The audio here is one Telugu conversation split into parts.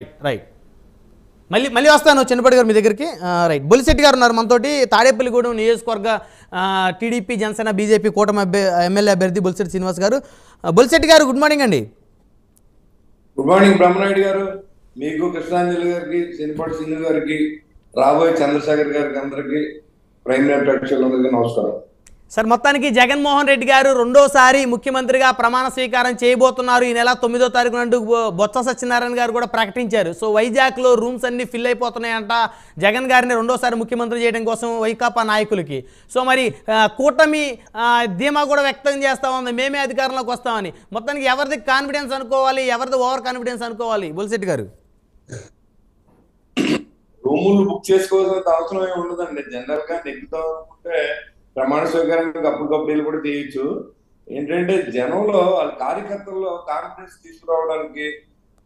రైట్. మళ్ళీ మళ్ళీ వస్తాను చిన్నపాటి గారు మీ దగ్గరికి. రైట్. బొలిశెట్టి గారు ఉన్నారు మనతోటి. తాడేపల్లిగూడెం నియోజకవర్గ టీడీపీ జనసేన బీజేపీ కూటమి ఎమ్మెల్యే అభ్యర్థి బొలిశెట్టి శ్రీనివాస్ గారు. బొలిశెట్టి గారు గుడ్ మార్నింగ్ అండి. గుడ్ మార్నింగ్ బ్రహ్మనాయుడు గారు, మీకు కృష్ణాంజలి గారికి, చిన్నపాటి సింధు గారికి, రాబోయే చంద్రశేఖర్ గారికి, అందరికి ప్రైమ్ మినిస్టర్ ప్రేక్షకులందరికీ నమస్కారం. సార్, మొత్తానికి జగన్మోహన్ రెడ్డి గారు రెండోసారి ముఖ్యమంత్రిగా ప్రమాణ స్వీకారం చేయబోతున్నారు. ఈ నెల 9వ తారీఖు నాడు బొత్స సత్యనారాయణ గారు కూడా ప్రకటించారు. సో వైజాగ్లో రూమ్స్ అన్ని ఫిల్ అయిపోతున్నాయంట జగన్ గారిని రెండోసారి ముఖ్యమంత్రి చేయడం కోసం వైకాపా నాయకులకి. సో మరి కూటమి ధీమా కూడా వ్యక్తం చేస్తా ఉంది, మేమే అధికారంలోకి వస్తామని. మొత్తానికి ఎవరిది కాన్ఫిడెన్స్ అనుకోవాలి, ఎవరిది ఓవర్ కాన్ఫిడెన్స్ అనుకోవాలి బొలిశెట్టి గారు? రూములు బుక్ చేసుకోవాల్సిన అవసరం ఏమి ఉండదండి. జనరల్ గా నెగ్గుతాం అనుకుంటే ప్రమాణ స్వీకారానికి అప్పటికప్పుడు కూడా చేయొచ్చు. ఏంటంటే జనంలో వాళ్ళ కార్యకర్తల్లో కాన్ఫిడెన్స్ తీసుకురావడానికి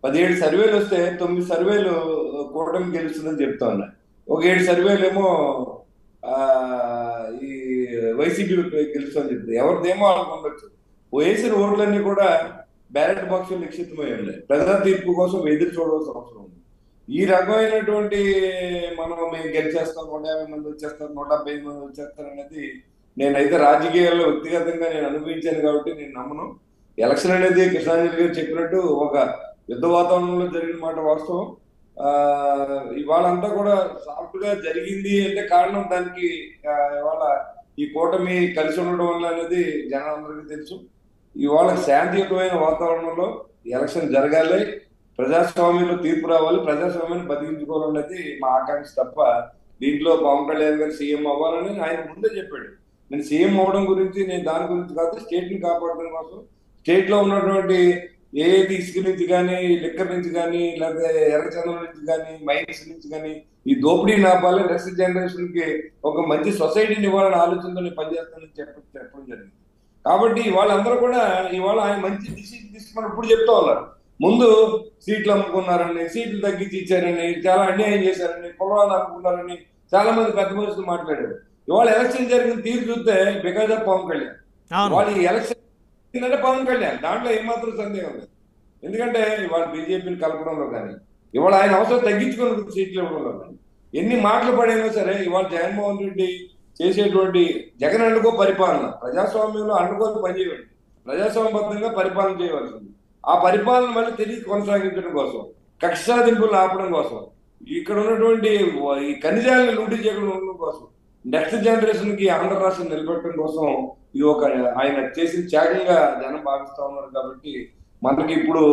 17 సర్వేలు వస్తే 9 సర్వేలు కూటమి గెలుస్తుందని చెప్తా ఉన్నాయి. ఒక 7 సర్వేలు ఏమో ఈ వైసీపీ గెలుస్తుందని చెప్తారు. ఎవరిదేమో వాళ్ళకు ఉండొచ్చు. వేసిన ఓట్లన్నీ కూడా బ్యాలెట్ బాక్స్ లో నిక్షిప్తమై ఉన్నాయి. ప్రజా తీర్పు కోసం ఎదురు చూడవలసిన అవసరం ఉంది. ఈ రకమైనటువంటి మేము గెలిచేస్తాం, 150 మంది వచ్చేస్తారు, 175 మంది వచ్చేస్తారు అనేది నేనైతే రాజకీయాల్లో వ్యక్తిగతంగా నేను అనుభవించాను కాబట్టి నేను నమ్మను. ఎలక్షన్ అనేది కృష్ణాంజలి గారు చెప్పినట్టు ఒక యుద్ధ వాతావరణంలో జరిగిన మాట వాస్తవం. ఇవాళంతా కూడా సాఫ్ట్ గా జరిగింది అంటే కారణం దానికి ఇవాళ ఈ కూటమి కలిసి ఉండడం వల్ల అనేది జనాలందరికీ తెలుసు. ఇవాళ శాంతియుతమైన వాతావరణంలో ఎలక్షన్ జరగాలి, ప్రజాస్వామ్యంలో తీర్పు రావాలి, ప్రజాస్వామ్యాన్ని బతికించుకోవాలనేది మా ఆకాంక్ష తప్ప దీంట్లో పవన్ కళ్యాణ్ గారు సీఎం అవ్వాలని ఆయన ముందే చెప్పాడు. నేను సీఎం అవ్వడం గురించి, నేను దాని గురించి కాదు, స్టేట్ ని కాపాడడం కోసం, స్టేట్ లో ఉన్నటువంటి ఏది ఇసుక నుంచి కానీ, లిక్కర్ నుంచి కానీ, లేకపోతే ఎర్రచందనం నుంచి కానీ, మైన్స్ నుంచి కానీ ఈ దోపిడీ నాపాలి, నెక్స్ట్ జనరేషన్ కి ఒక మంచి సొసైటీని ఇవ్వాలని ఆలోచనతో నేను పనిచేస్తానని చెప్పడం జరిగింది. కాబట్టి వాళ్ళందరూ కూడా ఇవాళ ఆయన మంచి డిసిషన్ తీసుకుని ఇప్పుడు చెప్తా ఉన్నారు. ముందు సీట్లు అమ్ముకున్నారని, సీట్లు తగ్గించి ఇచ్చారని, చాలా అన్యాయం చేశారని, పొలాలు అమ్ముకున్నారని చాలా మంది పెద్ద మనుషులు మాట్లాడారు. ఇవాళ ఎలక్షన్ జరిగిన తీరు చూస్తే బికాజ్ ఆఫ్ పవన్ కళ్యాణ్. వాళ్ళు ఎలక్షన్ అంటే పవన్ కళ్యాణ్, దాంట్లో ఏమాత్రం సందేహం లేదు. ఎందుకంటే ఇవాళ బీజేపీని కలపడంలో కానీ, ఇవాళ ఆయన అవసరం తగ్గించుకున్న సీట్లు ఇవ్వడంలో కానీ, ఎన్ని మాటలు పడైనా సరే ఇవాళ జగన్మోహన్ రెడ్డి చేసేటువంటి జగన్ అండుకో పరిపాలన, ప్రజాస్వామ్యంలో అండుకోని పనిచేయండి, ప్రజాస్వామ్యబద్ధంగా పరిపాలన చేయవలసింది. ఆ పరిపాలన మళ్ళీ తిరిగి కొనసాగించడం కోసం, కక్ష సాధింపులు ఆపడం కోసం, ఇక్కడ ఉన్నటువంటి ఈ ఖనిజాలను లూటీ చేయడం కోసం, నెక్స్ట్ జనరేషన్ కి ఆంధ్ర రాష్ట్రం నిలబెట్టడం కోసం ఇది ఒక ఆయన చేసిన త్యాగంగా జనం భావిస్తా ఉన్నారు. కాబట్టి మనకి ఇప్పుడు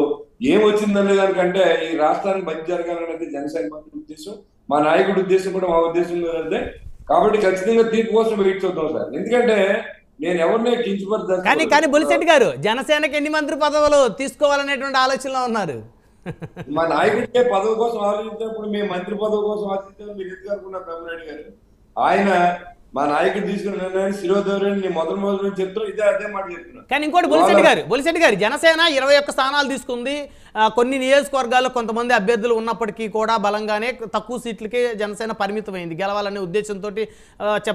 ఏం వచ్చిందనే దానికంటే ఈ రాష్ట్రానికి మంచి జరగాలనేది జనసేన పార్టీ ఉద్దేశం, మా నాయకుడి ఉద్దేశం కూడా మా ఉద్దేశం అదే. కాబట్టి ఖచ్చితంగా తీర్పు కోసం వెయిట్ చూద్దాం సార్. ఎందుకంటే నేను ఎవరినే కించపడతాను. కానీ బొలిశెట్టి గారు జనసేనకి ఎన్ని మంత్రి పదవులు తీసుకోవాలనేటువంటి ఆలోచనలో ఉన్నారు? మా నాయకుడికే పదవి కోసం ఆలోచించినప్పుడు మేము మంత్రి పదవి కోసం ఆలోచించాము. మీరు ఎందుకు అనుకున్నారు బ్రహ్మనాయుడు గారు? ఆయన మా నాయకుడు తీసుకున్న నిర్ణయాన్ని శిరోధోరణి మొదలు చెప్తారు, ఇదే అదే మాట చెప్తున్నారు. కానీ ఇంకోటి బొలిశెట్టి గారు జనసేన 21 స్థానాలు తీసుకుంది. కొన్ని నియోజకవర్గాల్లో కొంతమంది అభ్యర్థులు ఉన్నప్పటికీ కూడా బలంగానే తక్కువ సీట్లకే జనసేన పరిమితమైంది గెలవాలనే ఉద్దేశంతో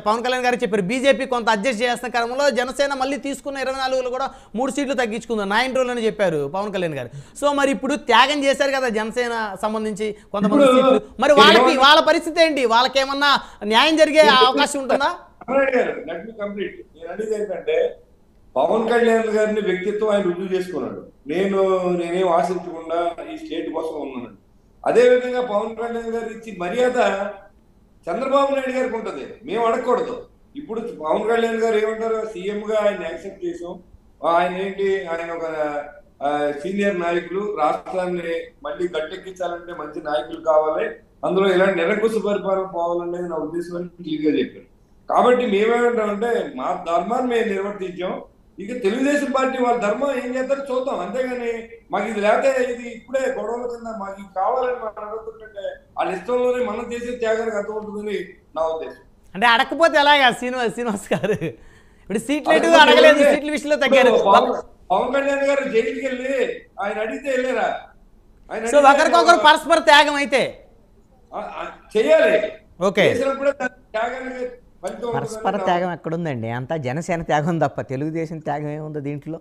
పవన్ కళ్యాణ్ గారు చెప్పారు. బీజేపీ కొంత అడ్జస్ట్ చేస్తున్న క్రమంలో జనసేన మళ్ళీ తీసుకున్న 24లో కూడా 3 సీట్లు తగ్గించుకుంది, 9 రోజులు అని చెప్పారు పవన్ కళ్యాణ్ గారు. సో మరి ఇప్పుడు త్యాగం చేశారు కదా జనసేన సంబంధించి కొంతమంది సీట్లు, మరి వాళ్ళ పరిస్థితి ఏంటి? వాళ్ళకేమన్నా న్యాయం జరిగే అవకాశం ఉంటుందా? ఏంటంటే పవన్ కళ్యాణ్ గారిని వ్యక్తిత్వం ఆయన రుజువు చేసుకున్నాడు. నేనేం ఆశించకుండా ఈ స్టేట్ కోసం ఉన్నాను. అదే విధంగా పవన్ కళ్యాణ్ గారు ఇచ్చి మర్యాద చంద్రబాబు నాయుడు గారికి ఉంటుంది, మేము అడగకూడదు. ఇప్పుడు పవన్ కళ్యాణ్ గారు ఏమంటారు, సీఎం గా ఆయన యాక్సెప్ట్ చేసాం, ఆయన ఒక సీనియర్ నాయకులు, రాష్ట్రాన్ని మళ్ళీ గట్టెక్కించాలంటే మంచి నాయకులు కావాలి, అందులో ఇలాంటి నిరంకుశ పరిపాలన పోవాలనేది నా ఉద్దేశం అని క్లియర్ గా చెప్పారు. కాబట్టి మేమేమంటామంటే మా ధర్మాన్ని మేము నిర్వర్తించాం, ఇక తెలుగుదేశం పార్టీ వాళ్ళ ధర్మం ఏం చేస్తారో చూద్దాం, అంతేగాని మాకు ఇది లేకపోతే ఇది ఇప్పుడే గొడవల కింద మాకు ఇది కావాలని మనం అడుగుతుంటే వాళ్ళ ఇష్టంలోనే మనం చేసే త్యాగానికి అర్థం ఉంటుందని నా ఉద్దేశం. అంటే అడగకపోతే ఎలాగా శ్రీనివాస్ గారు? ఇప్పుడు సీట్లు అడగలేదు, సీట్ల విషయంలో తగ్గారు. పవన్ కళ్యాణ్ గారు జైలుకి వెళ్ళి ఆయన అడిగితే వెళ్ళారా? సో ఒకరికొకరు పరస్పర త్యాగం అయితే చేయాలి. ఓకే, త్యాగానికి పరస్పర త్యాగం ఎక్కడుందండి? అంతా జనసేన త్యాగం తప్ప తెలుగుదేశం త్యాగం ఏముంది దీంట్లో?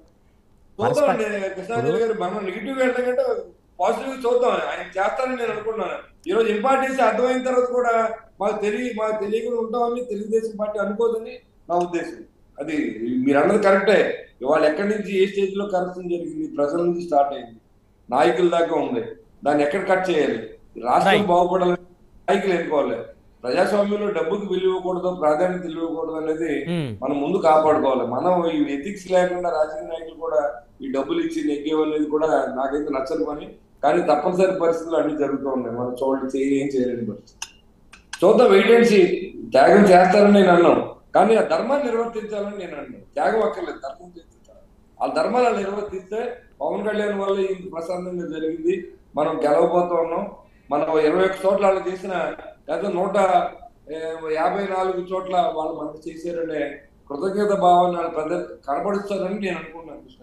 నెగిటివ్ వెళ్ళకంటే పాజిటివ్ చూద్దాం, ఆయన చేస్తారని నేను అనుకున్నాను. ఈ రోజు ఇంపార్టెన్స్ అర్థమైన తర్వాత కూడా మాకు తెలియకుండా ఉంటామని తెలుగుదేశం పార్టీ అనుకోదని నా ఉద్దేశం. అది మీరు అన్నది కరెక్టే. ఇవాళ ఎక్కడి నుంచి ఏ స్టేజ్ లో కరప్షన్ జరిగింది, ప్రజల నుంచి స్టార్ట్ అయింది, నాయకుల దాకా ఉంది. దాన్ని ఎక్కడ కట్ చేయాలి? రాష్ట్రం బాగుపడాలని నాయకులు ఎన్నుకోవాలి. ప్రజాస్వామ్యంలో డబ్బుకి విలువ ఇవ్వకూడదు, ప్రాధాన్యత ఇవ్వకూడదు అనేది మనం ముందు కాపాడుకోవాలి. మనం ఈ ఎథిక్స్ లేకుండా రాజకీయ నాయకులు కూడా ఈ డబ్బులు ఇచ్చి నెగ్గేవనేది కూడా నాకైతే నచ్చదు పని. కానీ తప్పనిసరి పరిస్థితులు అన్ని జరుగుతూ ఉన్నాయి. మనం ఏం చేయలేని పరిస్థితి. చూద్దాం, వెయిట్ అండ్ సీ. త్యాగం చేస్తారని నేను అన్నాను, కానీ ఆ ధర్మాన్ని నిర్వర్తించాలని నేను అన్నాను. త్యాగం అక్కర్లేదు, ధర్మం చేస్తాను. ఆ ధర్మాలు నిర్వర్తిస్తే పవన్ కళ్యాణ్ వల్ల ఇంత ప్రశాంతంగా జరిగింది. మనం గెలవబోతూ ఉన్నాం. మనం 21 చోట్ల వాళ్ళు చేసిన లేదా 154 చోట్ల వాళ్ళు మనకు చేశారనే కృతజ్ఞత భావాన్ని వాళ్ళు ప్రజలు కనబడుస్తారని నేను అనుకున్నాను కృష్ణ.